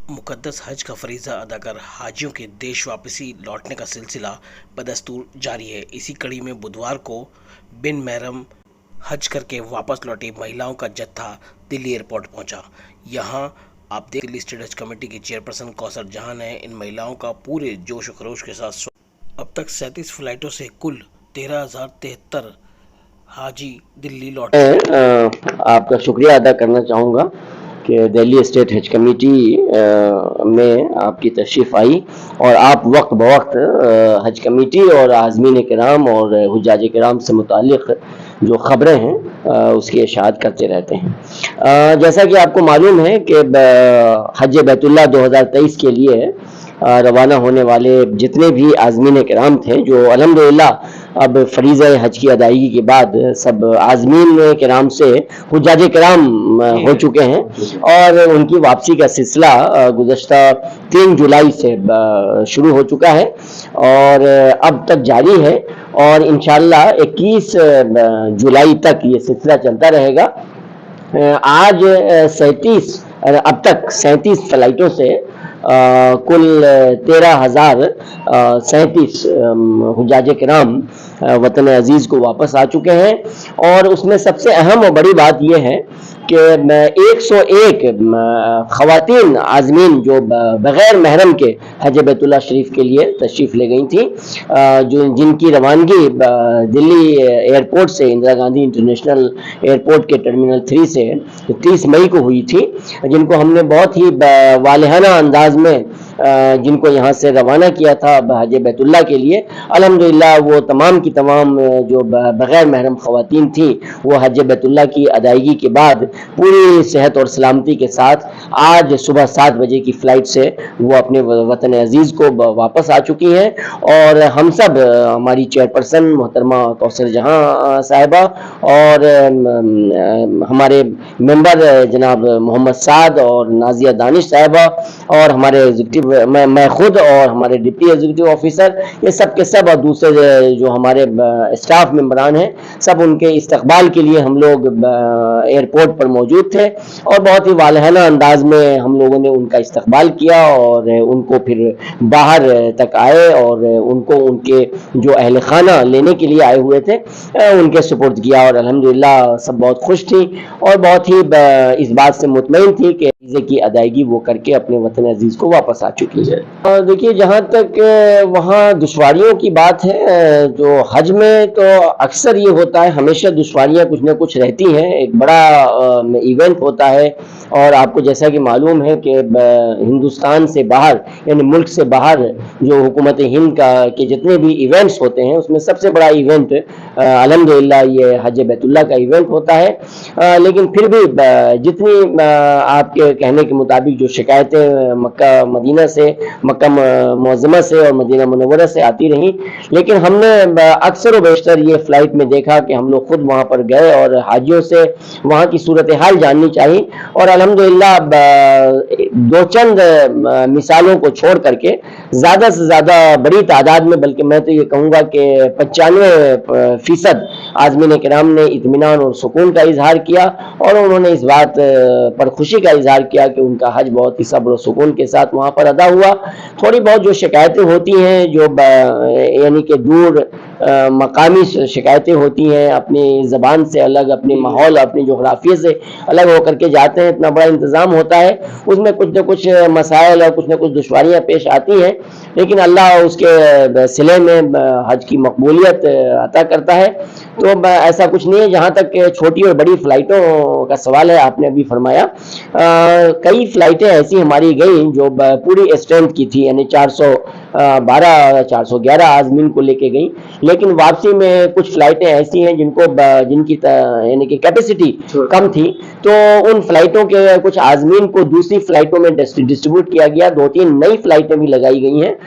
मुकद्दस हज का फरीज़ा अदा कर हाजियों के देश वापसी लौटने का सिलसिला बदस्तूर जारी है। इसी कड़ी में बुधवार को बिन महरम हज करके वापस लौटी महिलाओं का जत्था दिल्ली एयरपोर्ट पहुंचा। यहां आप देख दिल्ली स्टेट हज कमेटी की चेयरपर्सन कौसर जहां ने इन महिलाओं का पूरे जोश व खरोश के साथ अब तक 37 फ्लाइटों से कुल 13,073 हाजी दिल्ली लौटे। आपका शुक्रिया अदा करना चाहूँगा कि दिल्ली स्टेट हज कमेटी में आपकी तशरीफ़ आई और आप वक्त बवक्त हज कमेटी और आज़मीन किराम और हुज्जाज किराम से मुतालिक जो ख़बरें हैं उसकी इशाअत करते रहते हैं। जैसा कि आपको मालूम है कि हज बैतुल्लाह 2023 के लिए रवाना होने वाले जितने भी आज़मीन किराम थे, जो अल्हम्दुलिल्लाह अब फरीज़ हज की अदायगी के बाद सब आज़मीन किराम से हुज्जाज किराम हो चुके हैं और उनकी वापसी का सिलसिला गुज़श्ता 3 जुलाई से शुरू हो चुका है और अब तक जारी है और इंशाअल्लाह 21 जुलाई तक ये सिलसिला चलता रहेगा। आज अब तक 37 फ्लाइटों से कुल 13,037 हुज्जाज किराम वतन अजीज़ को वापस आ चुके हैं और उसमें सबसे अहम और बड़ी बात यह है कि 101 ख़वातीन आज़मीन जो बग़ैर महरम के हज बैतुल्लाह शरीफ के लिए तशरीफ़ ले गई थी, जो जिनकी रवानगी दिल्ली एयरपोर्ट से इंदिरा गांधी इंटरनेशनल एयरपोर्ट के टर्मिनल 3 से 30 मई को हुई थी, जिनको हमने बहुत ही वालिहाना अंदाज में जिनको यहाँ से रवाना किया था हज बैतुल्लाह के लिए। अल्हम्दुलिल्लाह वो तमाम की तमाम जो बग़ैर महरम ख़वातीन थी वो हज बैतुल्लाह की अदायगी के बाद पूरी सेहत और सलामती के साथ आज सुबह 7 बजे की फ़्लाइट से वो अपने वतन अजीज़ को वापस आ चुकी हैं और हम सब हमारी चेयरपर्सन मोहतरमा कौसर जहां साहिबा और हमारे मेंबर जनाब मोहम्मद साद और नाजिया दानिश साहिबा और हमारे एग्जीक्यूटिव मैं खुद और हमारे डिप्टी एग्जीक्यूटिव ऑफिसर, ये सब के सब और दूसरे जो हमारे स्टाफ मेंबरान हैं, सब उनके इस्तकबाल के लिए हम लोग एयरपोर्ट पर मौजूद थे और बहुत ही वालहाना अंदाज में हम लोगों ने उनका इस्तकबाल किया और उनको फिर बाहर तक आए और उनको उनके जो अहल खाना लेने के लिए आए हुए थे उनके सुपुर्द किया और अल्हम्दुलिल्लाह सब बहुत खुश थी और बहुत ही इस बात से मुतमईन थी कि वीज़े की अदायगी वो करके अपने वतन अजीज़ को वापस आ चुकी है। और देखिए, जहाँ तक वहाँ दुश्वारियों की बात है, जो हज में तो अक्सर ये होता है, हमेशा दुश्वारियाँ कुछ ना कुछ रहती हैं। एक बड़ा इवेंट होता है और आपको जैसा कि मालूम है कि हिंदुस्तान से बाहर यानी मुल्क से बाहर जो हुकूमत हिंद के जितने भी इवेंट्स होते हैं उसमें सबसे बड़ा इवेंट अल्हम्दुलिल्लाह ये हज बैतुल्लाह का इवेंट होता है। लेकिन फिर भी जितनी आपके कहने के मुताबिक जो शिकायतें मक्का मदीना से, मक्का मुअज़्ज़मा से और मदीना मुनव्वरा से आती रहीं, लेकिन हमने अक्सर व बेशतर ये फ़्लाइट में देखा कि हम लोग खुद वहाँ पर गए और हाजियों से वहाँ की सूरत हाल जाननी चाहिए और अल्हम्दुलिल्लाह दो चंद मिसालों को छोड़ करके ज़्यादा से ज़्यादा बड़ी तादाद में, बल्कि मैं तो ये कहूँगा कि 95% आज़मीन किराम ने इत्मीनान और सुकून का इजहार किया और उन्होंने इस बात पर खुशी का इजहार किया कि उनका हज बहुत ही सब्र और सुकून के साथ वहाँ पर अदा हुआ। थोड़ी बहुत जो शिकायतें होती हैं, जो यानी कि दूर मकामी शिकायतें होती हैं, अपनी ज़बान से अलग, अपने माहौल, अपनी जोग्राफिया से अलग होकर के जाते हैं, इतना बड़ा इंतज़ाम होता है, उसमें कुछ न कुछ मसाइल और कुछ न कुछ दुश्वारियाँ पेश आती हैं, लेकिन अल्लाह उसके सिले में हज की मकबूलियत अता करता है। तो ऐसा कुछ नहीं है। जहाँ तक छोटी और बड़ी फ़्लाइटों का सवाल है, आपने अभी फरमाया, कई फ़्लाइटें ऐसी हमारी गई जो पूरी स्ट्रेंथ की थी, यानी 412 411 आज़मीन को लेके गई, लेकिन वापसी में कुछ फ़्लाइटें ऐसी हैं जिनकी यानी कि कैपेसिटी कम थी, तो उन फ़्लाइटों के कुछ आज़मीन को दूसरी फ़्लाइटों में डिस्ट्रीब्यूट किया गया। 2-3 नई फ़्लाइटें भी लगाई गई हैं